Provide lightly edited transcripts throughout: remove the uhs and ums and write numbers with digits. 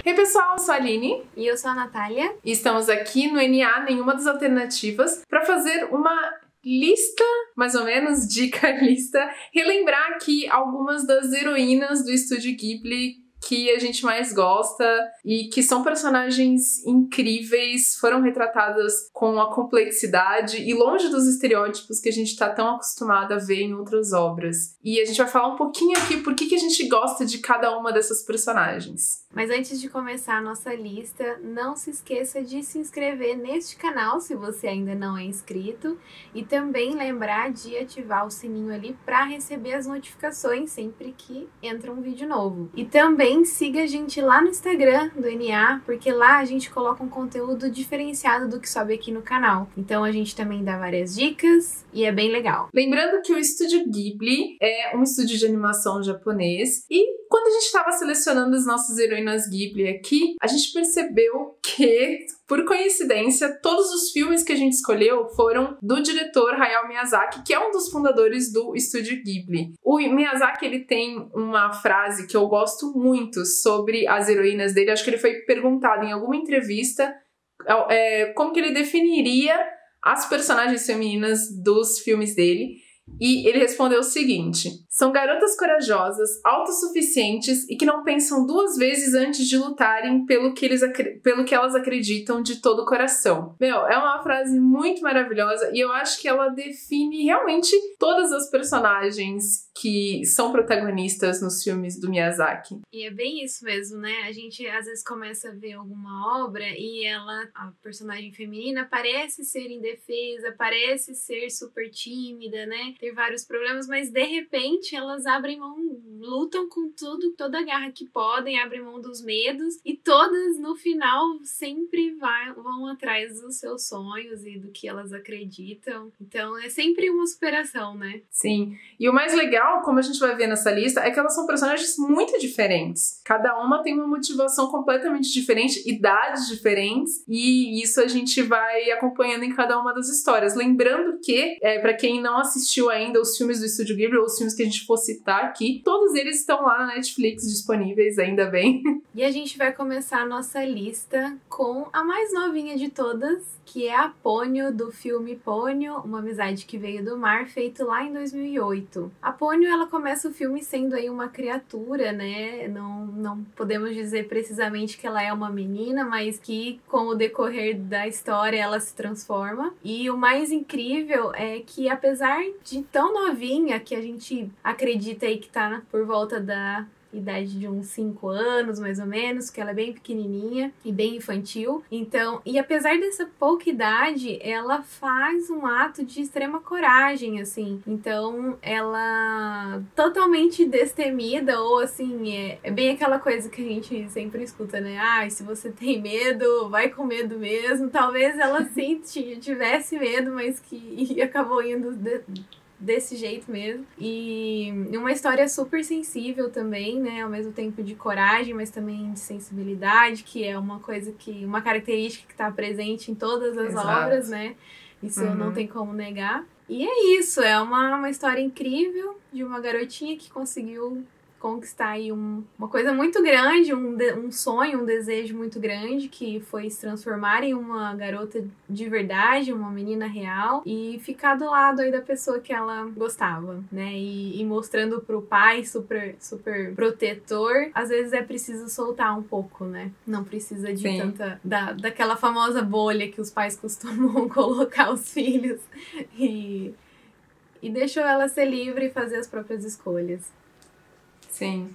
Ei pessoal, eu sou a Aline. E eu sou a Natália. E estamos aqui no NA Nenhuma das Alternativas para fazer uma lista, mais ou menos, dica lista, relembrar aqui algumas das heroínas do Estúdio Ghibli que a gente mais gosta e que são personagens incríveis, foram retratadas com a complexidade e longe dos estereótipos que a gente tá tão acostumado a ver em outras obras. E a gente vai falar um pouquinho aqui por que a gente gosta de cada uma dessas personagens. Mas antes de começar a nossa lista, não se esqueça de se inscrever neste canal se você ainda não é inscrito e também lembrar de ativar o sininho ali para receber as notificações sempre que entra um vídeo novo. E também siga a gente lá no Instagram do NA, porque lá a gente coloca um conteúdo diferenciado do que sobe aqui no canal. Então a gente também dá várias dicas e é bem legal. Lembrando que o Estúdio Ghibli é um estúdio de animação japonês e quando a gente estava selecionando as nossas heroínas Ghibli aqui, a gente percebeu que, por coincidência, todos os filmes que a gente escolheu foram do diretor Hayao Miyazaki, que é um dos fundadores do Estúdio Ghibli. O Miyazaki, ele tem uma frase que eu gosto muito sobre as heroínas dele. Acho que ele foi perguntado em alguma entrevista como que ele definiria as personagens femininas dos filmes dele. E ele respondeu o seguinte: são garotas corajosas, autossuficientes e que não pensam duas vezes antes de lutarem pelo que elas acreditam de todo o coração. É uma frase muito maravilhosa e eu acho que ela define realmente todas as personagens que são protagonistas nos filmes do Miyazaki. E é bem isso mesmo, né? A gente às vezes começa a ver alguma obra e a personagem feminina parece ser indefesa, parece ser super tímida, né? Ter vários problemas, mas de repente elas abrem mão, lutam com tudo, toda a garra que podem, abrem mão dos medos e todas no final sempre vão atrás dos seus sonhos e do que elas acreditam. Então é sempre uma superação, né? Sim. E o mais legal, como a gente vai ver nessa lista, é que elas são personagens muito diferentes. Cada uma tem uma motivação completamente diferente, idades diferentes, e isso a gente vai acompanhando em cada uma das histórias. Lembrando que, pra quem não assistiu ainda os filmes do Estúdio Ghibli, ou os filmes que a gente for citar aqui, todos eles estão lá na Netflix disponíveis, ainda bem. E a gente vai começar a nossa lista com a mais novinha de todas, que é a Ponyo, do filme Ponyo, Uma Amizade que Veio do Mar, feito lá em 2008. A Ponyo, ela começa o filme sendo aí uma criatura, né? Não podemos dizer precisamente que ela é uma menina, mas que com o decorrer da história ela se transforma. E o mais incrível é que, apesar de tão novinha, que a gente acredita aí que tá por volta da idade de uns 5 anos, mais ou menos, que ela é bem pequenininha e bem infantil. Então, e apesar dessa pouca idade, ela faz um ato de extrema coragem, assim. Então, ela totalmente destemida, ou assim, é bem aquela coisa que a gente sempre escuta, né? Ah, se você tem medo, vai com medo mesmo. Talvez ela tivesse medo, mas que acabou indo desse jeito mesmo. E uma história super sensível também, né? Ao mesmo tempo de coragem, mas também de sensibilidade, que é uma característica que está presente em todas as obras, né? Isso não tem como negar. E é isso, é uma história incrível de uma garotinha que conseguiu conquistar aí uma coisa muito grande, um sonho, um desejo muito grande, que foi se transformar em uma garota de verdade, uma menina real, e ficar do lado aí da pessoa que ela gostava, né? E mostrando pro pai super, super protetor, às vezes é preciso soltar um pouco, né? Não precisa de tanta daquela famosa bolha que os pais costumam colocar os filhos, e deixou ela ser livre e fazer as próprias escolhas. Sim.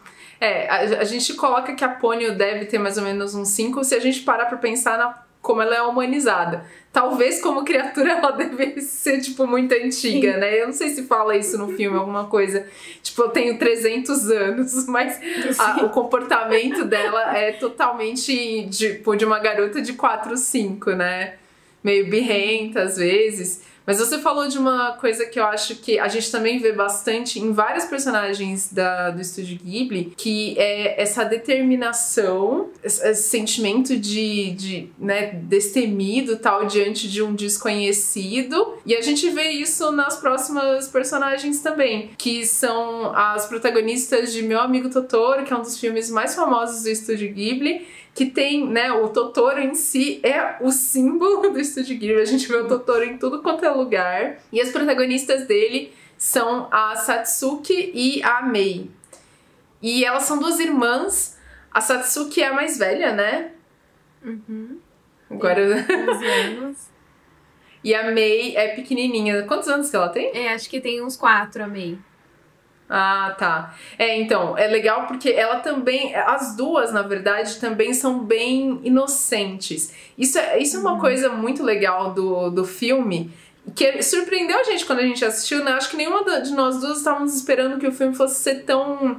A gente coloca que a Ponyo deve ter mais ou menos uns 5, se a gente parar pra pensar como ela é humanizada. Talvez como criatura ela deve ser, tipo, muito antiga, né? Eu não sei se fala isso no filme, alguma coisa. Tipo, eu tenho 300 anos, mas o comportamento dela é totalmente, tipo, de uma garota de 4, 5, né? Meio birrenta, às vezes. Mas você falou de uma coisa que eu acho que a gente também vê bastante em vários personagens do Estúdio Ghibli, que é essa determinação, esse sentimento né, destemido tal diante de um desconhecido. E a gente vê isso nas próximas personagens também, que são as protagonistas de Meu Amigo Totoro, que é um dos filmes mais famosos do Estúdio Ghibli, que tem, né, o Totoro em si é o símbolo do Estúdio Ghibli, a gente vê o Totoro em tudo quanto é lugar. E as protagonistas dele são a Satsuki e a Mei. E elas são duas irmãs, a Satsuki é a mais velha, né? Uhum. Agora... Tem 11 anos. E a Mei é pequenininha. Quantos anos que ela tem? Acho que tem uns 4, a Mei. Ah, tá. Então, é legal porque ela também, as duas, na verdade, também são bem inocentes. Isso é uma coisa muito legal do filme, que surpreendeu a gente quando a gente assistiu, né? Acho que nenhuma de nós duas estávamos esperando que o filme fosse ser tão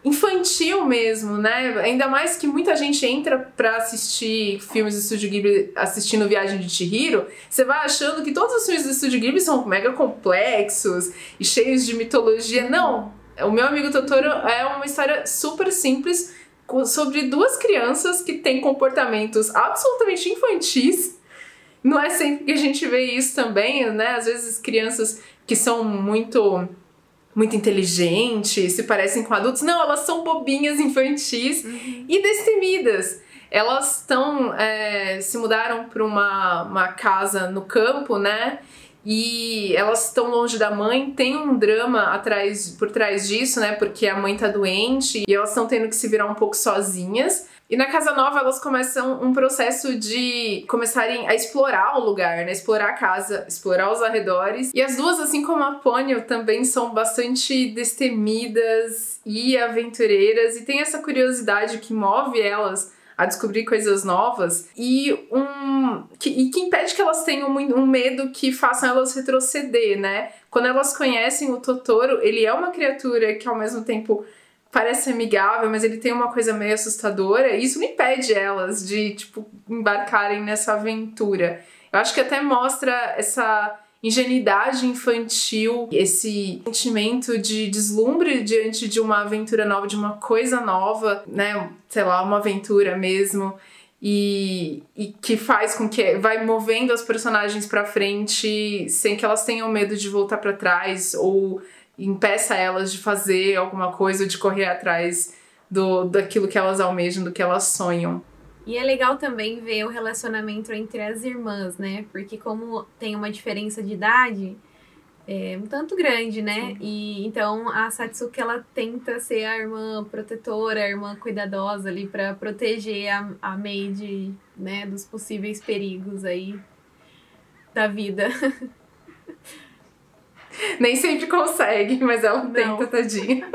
infantil mesmo, né? Ainda mais que muita gente entra pra assistir filmes do Estúdio Ghibli assistindo Viagem de Chihiro, você vai achando que todos os filmes do Estúdio Ghibli são mega complexos e cheios de mitologia. Não! O Meu Amigo Totoro é uma história super simples sobre duas crianças que têm comportamentos absolutamente infantis. Não é sempre que a gente vê isso também, né? Às vezes crianças que são muito inteligentes, se parecem com adultos. Não, elas são bobinhas infantis e destemidas. Elas se mudaram para uma casa no campo, né? E elas estão longe da mãe. Tem um drama por trás disso, né? Porque a mãe tá doente e elas estão tendo que se virar um pouco sozinhas. E na casa nova elas começam um processo de começarem a explorar o lugar, né? Explorar a casa, explorar os arredores. E as duas, assim como a Ponyo, também são bastante destemidas e aventureiras. E tem essa curiosidade que move elas a descobrir coisas novas e que impede que elas tenham um medo que façam elas retroceder, né? Quando elas conhecem o Totoro, ele é uma criatura que ao mesmo tempo parece amigável, mas ele tem uma coisa meio assustadora, e isso não impede elas de, embarcarem nessa aventura. Eu acho que até mostra essa ingenuidade infantil, esse sentimento de deslumbre diante de uma aventura nova, de uma coisa nova, né? Sei lá, uma aventura mesmo, e que faz com que vai movendo as personagens pra frente sem que elas tenham medo de voltar pra trás ou impeça elas de fazer alguma coisa, de correr atrás daquilo que elas almejam, do que elas sonham. E é legal também ver o relacionamento entre as irmãs, né? Porque como tem uma diferença de idade um tanto grande, né? Sim. E então a Satsuki, ela tenta ser a irmã protetora, a irmã cuidadosa ali pra proteger a Mei né, dos possíveis perigos aí da vida. Nem sempre consegue, mas ela tenta, tadinha.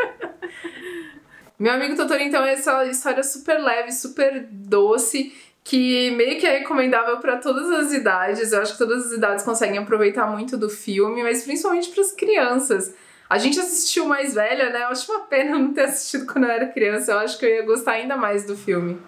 Meu Amigo Totoro, então, é essa história super leve, super doce, que meio que é recomendável para todas as idades. Eu acho que todas as idades conseguem aproveitar muito do filme, mas principalmente para as crianças. A gente assistiu mais velha, né? Eu acho uma pena não ter assistido quando eu era criança. Eu acho que eu ia gostar ainda mais do filme.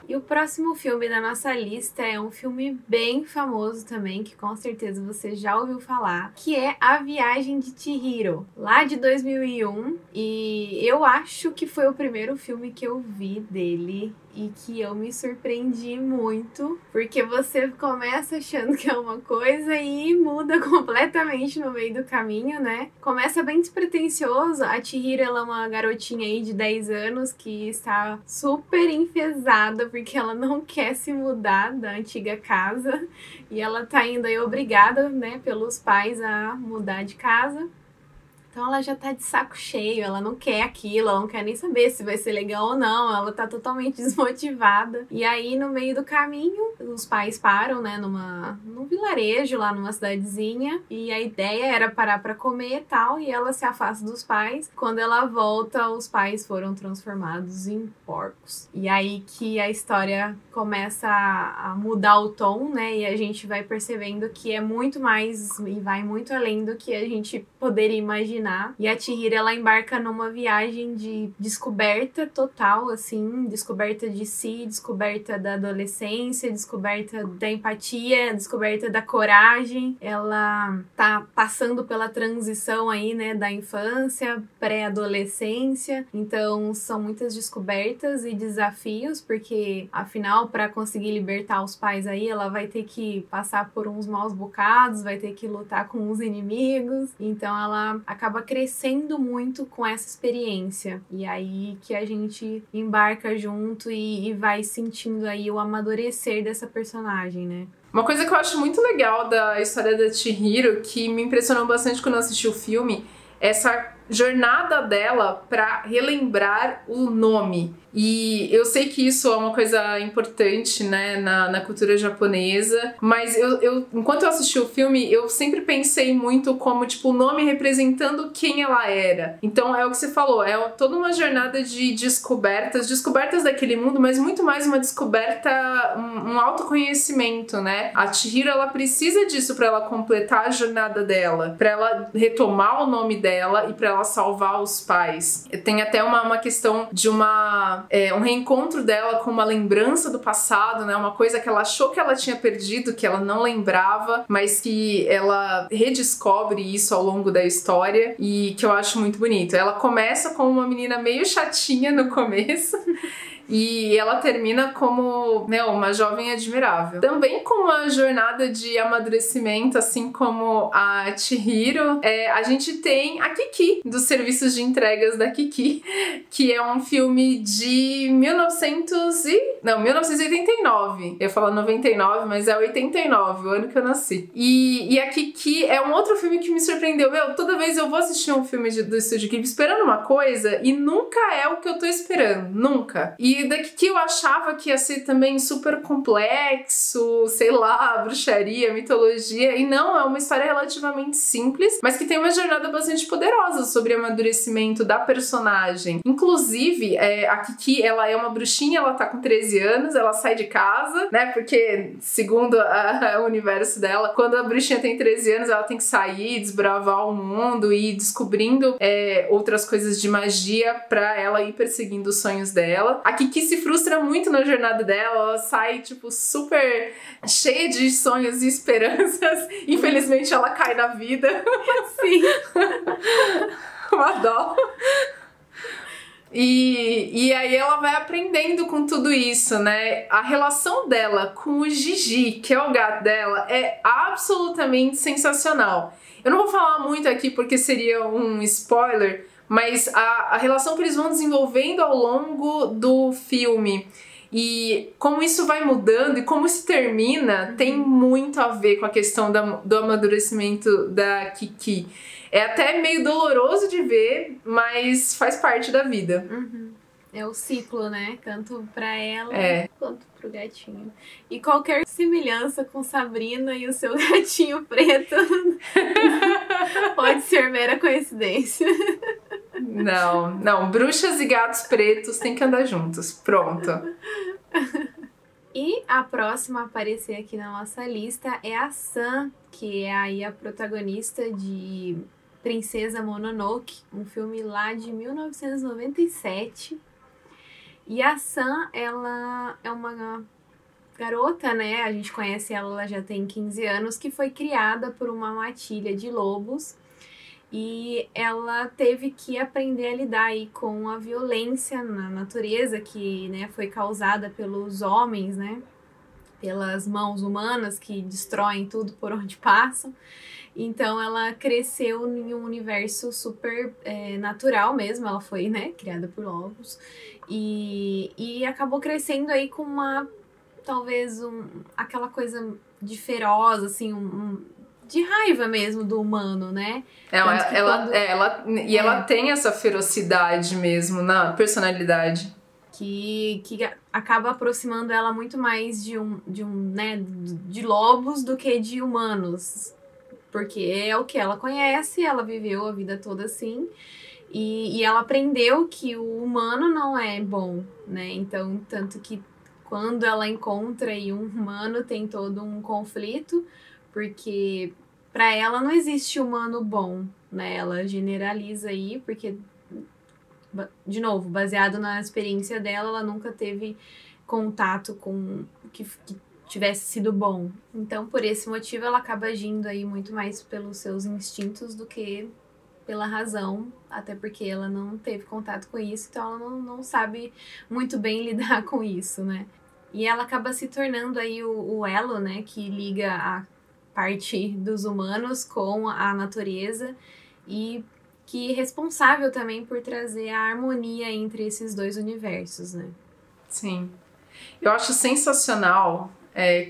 E o próximo filme da nossa lista é um filme bem famoso também, que com certeza você já ouviu falar, que é A Viagem de Chihiro, lá de 2001. E eu acho que foi o primeiro filme que eu vi dele e que eu me surpreendi muito, porque você começa achando que é uma coisa e muda completamente no meio do caminho, né? Começa bem despretensioso. A Chihiro, ela é uma garotinha aí de 10 anos que está super enfesada porque ela não quer se mudar da antiga casa e ela tá indo aí obrigada, né, pelos pais a mudar de casa. Então ela já tá de saco cheio, ela não quer aquilo, ela não quer nem saber se vai ser legal ou não, ela tá totalmente desmotivada. E aí, no meio do caminho, os pais param, né, num vilarejo lá, numa cidadezinha, e a ideia era parar pra comer e tal, e ela se afasta dos pais. Quando ela volta, os pais foram transformados em porcos. E aí que a história começa a mudar o tom, né, e a gente vai percebendo que é muito mais, e vai muito além do que a gente poderia imaginar treinar. E a Chihiro, ela embarca numa viagem de descoberta total, assim, descoberta de si, descoberta da adolescência, descoberta da empatia, descoberta da coragem. Ela tá passando pela transição aí, né, da infância, pré-adolescência. Então, são muitas descobertas e desafios, porque, afinal, para conseguir libertar os pais aí, ela vai ter que passar por uns maus bocados, vai ter que lutar com os inimigos. Então, ela acaba crescendo muito com essa experiência. E aí que a gente embarca junto e vai sentindo aí o amadurecer dessa personagem, né? Uma coisa que eu acho muito legal da história da Chihiro, que me impressionou bastante quando eu assisti o filme, é essa jornada dela para relembrar o nome. E eu sei que isso é uma coisa importante, né, na cultura japonesa, mas enquanto eu assisti o filme, eu sempre pensei muito como, tipo, o nome representando quem ela era. Então é o que você falou, é toda uma jornada de descobertas daquele mundo, mas muito mais uma descoberta, um autoconhecimento, né? A Chihiro, ela precisa disso para ela completar a jornada dela, para ela retomar o nome dela e para ela salvar os pais. Tem até uma questão de um reencontro dela com uma lembrança do passado, né? Uma coisa que ela achou que ela tinha perdido, que ela não lembrava, mas que ela redescobre isso ao longo da história e que eu acho muito bonito. Ela começa como uma menina meio chatinha no começo e ela termina como, né, uma jovem admirável. Também com uma jornada de amadurecimento, assim como a Chihiro, a gente tem a Kiki, dos serviços de entregas da Kiki, que é um filme de 1989. Eu ia falar 99, mas é 89, o ano que eu nasci. E a Kiki é um outro filme que me surpreendeu. Toda vez eu vou assistir um filme do Estúdio Ghibli esperando uma coisa e nunca é o que eu tô esperando. Nunca. E da Kiki eu achava que ia ser também super complexo, sei lá, bruxaria, mitologia, e não, é uma história relativamente simples, mas que tem uma jornada bastante poderosa sobre amadurecimento da personagem. Inclusive, a Kiki, ela é uma bruxinha, ela tá com 13 anos, ela sai de casa, né, porque segundo o universo dela, quando a bruxinha tem 13 anos, ela tem que sair, desbravar o mundo e ir descobrindo outras coisas de magia pra ela ir perseguindo os sonhos dela. A Kiki se frustra muito na jornada dela, ela sai, tipo, super cheia de sonhos e esperanças. Infelizmente, ela cai na vida. Sim. Uma dó. E aí ela vai aprendendo com tudo isso, né? A relação dela com o Gigi, que é o gato dela, é absolutamente sensacional. Eu não vou falar muito aqui porque seria um spoiler, mas a relação que eles vão desenvolvendo ao longo do filme e como isso vai mudando e como isso termina tem muito a ver com a questão do amadurecimento da Kiki. É até meio doloroso de ver, mas faz parte da vida. Uhum. É o ciclo, né? Tanto pra ela quanto pro gatinho. E qualquer semelhança com Sabrina e o seu gatinho preto pode ser mera coincidência. Não. Bruxas e gatos pretos têm que andar juntos. Pronto. E a próxima a aparecer aqui na nossa lista é a San, que é aí a protagonista de Princesa Mononoke, um filme lá de 1997. E a San, ela é uma garota, né? A gente conhece ela já tem 15 anos, que foi criada por uma matilha de lobos. E ela teve que aprender a lidar aí com a violência na natureza que, né, foi causada pelos homens, né? Pelas mãos humanas que destroem tudo por onde passam. Então ela cresceu em um universo super natural mesmo, ela foi, né, criada por lobos e acabou crescendo aí com talvez aquela coisa de feroz, assim, de raiva mesmo do humano, né? Ela tem essa ferocidade mesmo na personalidade. Que acaba aproximando ela muito mais de lobos do que de humanos. Porque é o que ela conhece, ela viveu a vida toda assim. E ela aprendeu que o humano não é bom, né? Então, tanto que quando ela encontra aí um humano, tem todo um conflito, porque Pra ela não existe humano bom, né? Ela generaliza aí, porque, de novo, baseado na experiência dela, ela nunca teve contato com que tivesse sido bom. Então, por esse motivo, ela acaba agindo aí muito mais pelos seus instintos do que pela razão, até porque ela não teve contato com isso, então ela não sabe muito bem lidar com isso, né? E ela acaba se tornando aí o elo, né, que liga a parte dos humanos com a natureza e que é responsável também por trazer a harmonia entre esses dois universos, né? Sim. Eu acho sensacional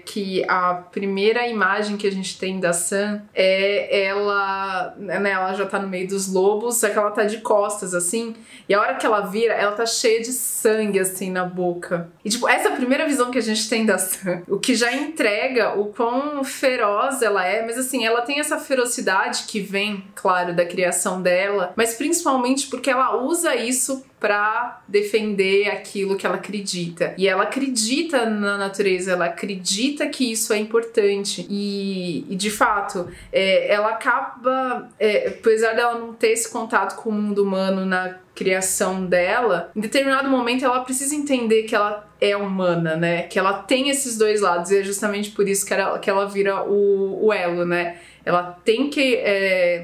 que a primeira imagem que a gente tem da Sam é ela, né, ela já tá no meio dos lobos, só que ela tá de costas, assim, e a hora que ela vira, ela tá cheia de sangue, assim, na boca. E, tipo, essa é a primeira visão que a gente tem da Sam, o que já entrega o quão feroz ela é, mas, assim, ela tem essa ferocidade que vem, claro, da criação dela, mas principalmente porque ela usa isso pra defender aquilo que ela acredita. E ela acredita na natureza, ela acredita que isso é importante. E de fato, ela acaba, apesar dela não ter esse contato com o mundo humano na criação dela, em determinado momento ela precisa entender que ela é humana, né? Que ela tem esses dois lados, e é justamente por isso que ela vira o elo, né? Ela tem que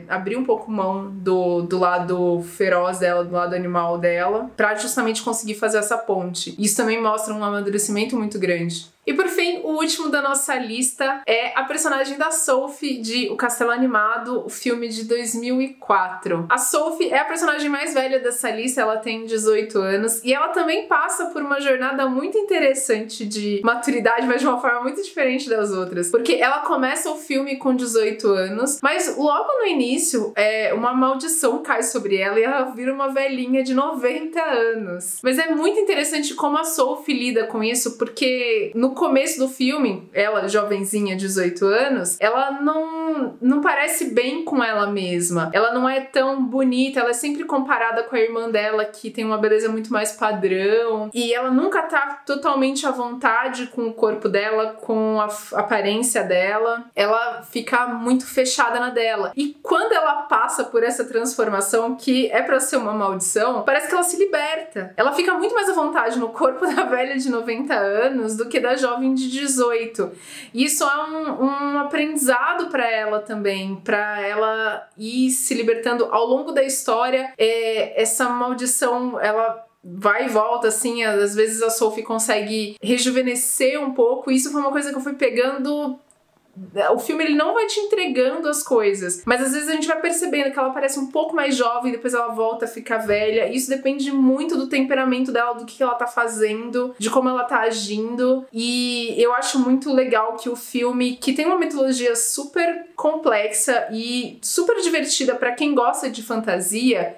abrir um pouco mão do lado feroz dela, do lado animal dela, pra justamente conseguir fazer essa ponte. Isso também mostra um amadurecimento muito grande. E por fim, o último da nossa lista é a personagem da Sophie de O Castelo Animado, o filme de 2004. A Sophie é a personagem mais velha dessa lista, ela tem 18 anos, e ela também passa por uma jornada muito interessante de maturidade, mas de uma forma muito diferente das outras. Porque ela começa o filme com 18 anos, mas logo no início, uma maldição cai sobre ela e ela vira uma velhinha de 90 anos. Mas é muito interessante como a Sophie lida com isso, porque no começo do filme, ela, jovenzinha, 18 anos, ela não parece bem com ela mesma. Ela não é tão bonita, ela é sempre comparada com a irmã dela, que tem uma beleza muito mais padrão. E ela nunca tá totalmente à vontade com o corpo dela, com a aparência dela. Ela fica muito fechada na dela. E quando ela passa por essa transformação, que é pra ser uma maldição, parece que ela se liberta. Ela fica muito mais à vontade no corpo da velha de 90 anos do que da jovem de 18. Isso é um aprendizado para ela também, para ela ir se libertando ao longo da história. Essa maldição, ela vai e volta, assim, às vezes a Sophie consegue rejuvenescer um pouco. Isso foi uma coisa que eu fui pegando. O filme, ele não vai te entregando as coisas, mas às vezes a gente vai percebendo que ela parece um pouco mais jovem, depois ela volta a ficar velha. Isso depende muito do temperamento dela, do que ela tá fazendo, de como ela tá agindo. E eu acho muito legal que o filme, que tem uma mitologia super complexa e super divertida pra quem gosta de fantasia,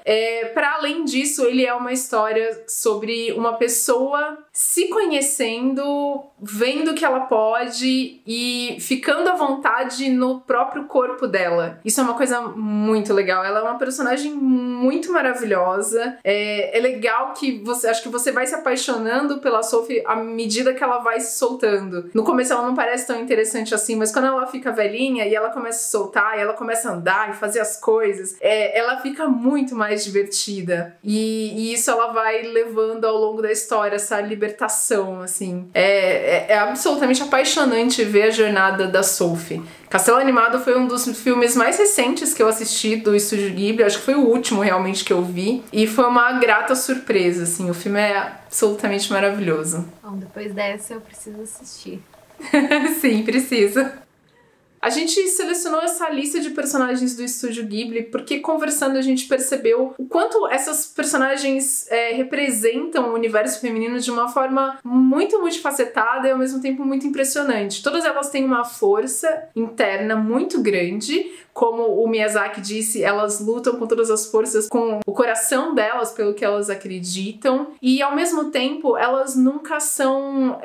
pra além disso, ele é uma história sobre uma pessoa se conhecendo, vendo que ela pode e ficando à vontade no próprio corpo dela. Isso é uma coisa muito legal. Ela é uma personagem muito maravilhosa. É legal que acho que você vai se apaixonando pela Sophie à medida que ela vai se soltando. No começo ela não parece tão interessante assim, mas quando ela fica velhinha e ela começa a se soltar, e ela começa a andar e fazer as coisas, ela fica muito mais divertida. E isso ela vai levando ao longo da história, essa libertação, assim. É absolutamente apaixonante ver a jornada da Sophie. Castelo Animado foi um dos filmes mais recentes que eu assisti do Estúdio Ghibli, acho que foi o último realmente que eu vi, e foi uma grata surpresa, assim, o filme é absolutamente maravilhoso. Bom, depois dessa eu preciso assistir. Sim, precisa. A gente selecionou essa lista de personagens do Estúdio Ghibli porque, conversando, a gente percebeu o quanto essas personagens representam o universo feminino de uma forma muito multifacetada e, ao mesmo tempo, muito impressionante. Todas elas têm uma força interna muito grande, como o Miyazaki disse, elas lutam com todas as forças, com o coração delas, pelo que elas acreditam, e ao mesmo tempo elas nunca são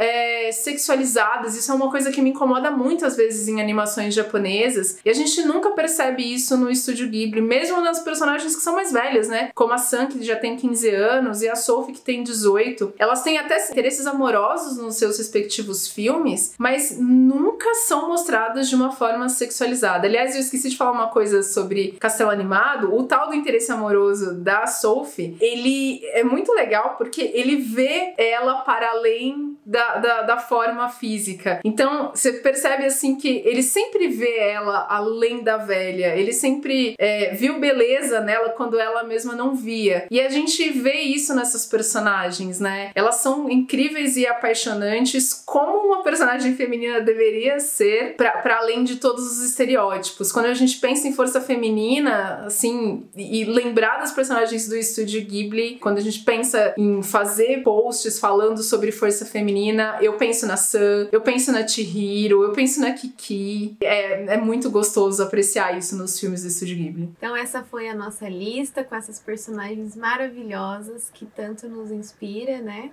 sexualizadas. Isso é uma coisa que me incomoda muito às vezes em animações japonesas, e a gente nunca percebe isso no Estúdio Ghibli, mesmo nas personagens que são mais velhas, né? Como a San, que já tem 15 anos, e a Sophie, que tem 18. Elas têm até interesses amorosos nos seus respectivos filmes, mas nunca são mostradas de uma forma sexualizada. Aliás, eu esqueci de falar uma coisa sobre Castelo Animado. O tal do interesse amoroso da Sophie, ele é muito legal porque ele vê ela para além da forma física. Então, você percebe assim que ele sempre vê ela além da velha. Ele sempre viu beleza nela quando ela mesma não via. E a gente vê isso nessas personagens, né? Elas são incríveis e apaixonantes, como uma personagem feminina deveria ser, para além de todos os estereótipos. Quando a gente pensa em força feminina, assim, e lembrar das personagens do Estúdio Ghibli, quando a gente pensa em fazer posts falando sobre força feminina, eu penso na San, eu penso na Chihiro, eu penso na Kiki. É muito gostoso apreciar isso nos filmes do Estúdio Ghibli. Então essa foi a nossa lista com essas personagens maravilhosas que tanto nos inspira, né?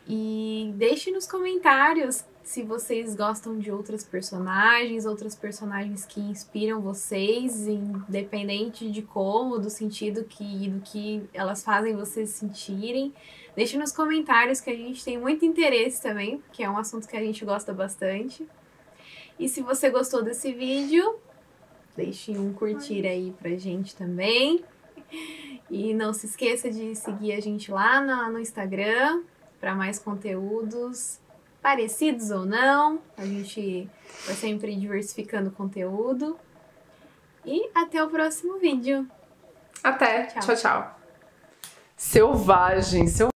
E deixe nos comentários se vocês gostam de outras personagens que inspiram vocês, independente de como, do sentido do que elas fazem vocês sentirem. Deixe nos comentários, que a gente tem muito interesse também, porque é um assunto que a gente gosta bastante. E se você gostou desse vídeo, deixe um curtir aí pra gente também. E não se esqueça de seguir a gente lá no Instagram para mais conteúdos, parecidos ou não. A gente vai sempre diversificando o conteúdo. E até o próximo vídeo. Até. Tchau, tchau. Selvagem.